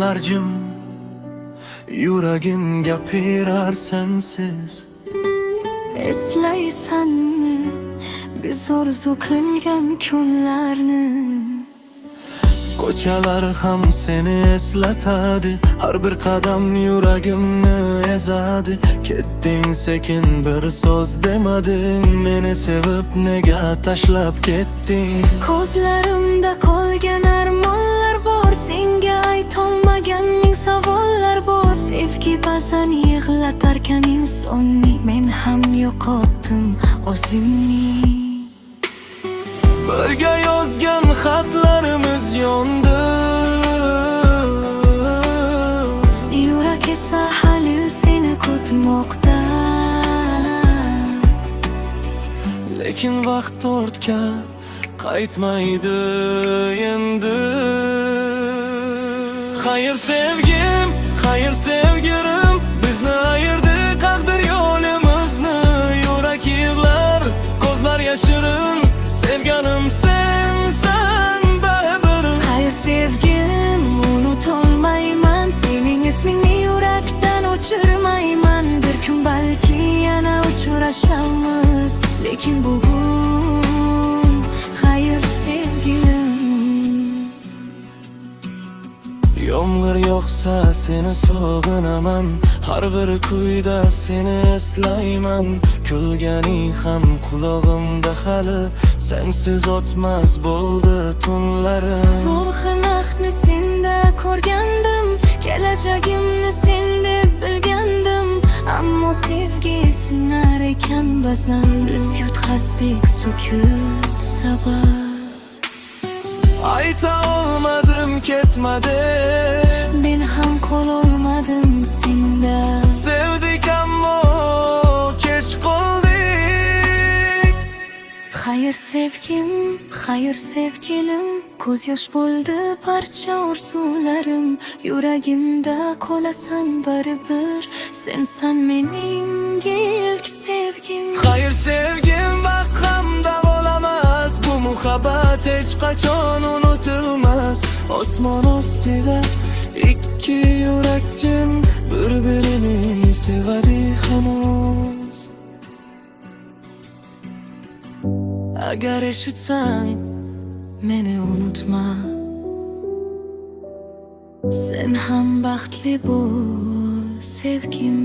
yıllarcım Yüreğim gapirar sensiz. Eslaysanmi biz orzu qilgan kunlarni? Ko'chalar ham seni eslatadi, har bir qadam yüreğimni ezadi. Ketding sekin, bir so'z demading, meni sevib nega tashlab ketding? Ko'zlarimda qolgan armonlar bor, senga aytolmagan ming savollar bor. Sevgi ba'zan yig'latarkan insonni, men ham yo'qotdim o'zimni. Birga yozgan xatlarimiz yondi, Yurak esa hali seni kutmoqda. lekin vaqt ortga qaytmaydi endi. Hayır sevgim, hayır sevgilim, bizni ayirdi taqdir yo'limizni. Yurak yig'lar, ko'zlar yashirin, sevganim sensan baribir. Hayır sevgim, unutolmayman sening ismingni yurakdan o'chirmayman. Bir kun balki yana uchrashamiz, lekin bugun hayır sevgilim. Yomg'ir yog'sa seni sog'inaman, har bir kuyda seni eslayman. Kulganing ham qulog'imda hali, sensiz o'tmas bo'ldi tunlarim. Bu xilaqni senda ko'rgandim, kelajagimni senda bilgandim. Ammo sevgi sinar ekan ba'zan, biz yutqazdik sukut sabab. Ayta olmadim ketmadi, Men ham qol olmadim senda. sevdik ammo kech qoldik. Hayır sevgim, hayır sevgilim, ko'z yosh bo'ldi barcha orzularim. Yuragimda qolasan baribir, sensan mening ilk sevgim. Hayır sevgim, vaqt ham davolamaz, bu muhabbat hech qachon unutilmas. Osmon ostida ikki yurakjin bir-birini sevadi hanuz. Agar eshitsang, Meni unutma, sen ham baxtli bo'l sevgim.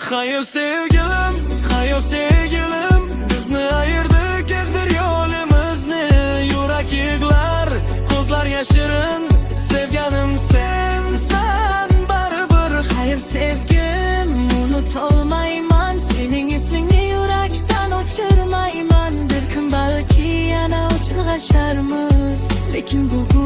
hayır sevgilim, hayır sevgilim, bizni ayirdi taqdir yo'limizni. Yurak yig'lar, ko'zlar yashirin, sevganim sensan baribir. Hayır sevgim, unutolmayman sening ismingni yurakdan o'chirmayman. Bir kun balki yana uchrasharmiz, lekin bugun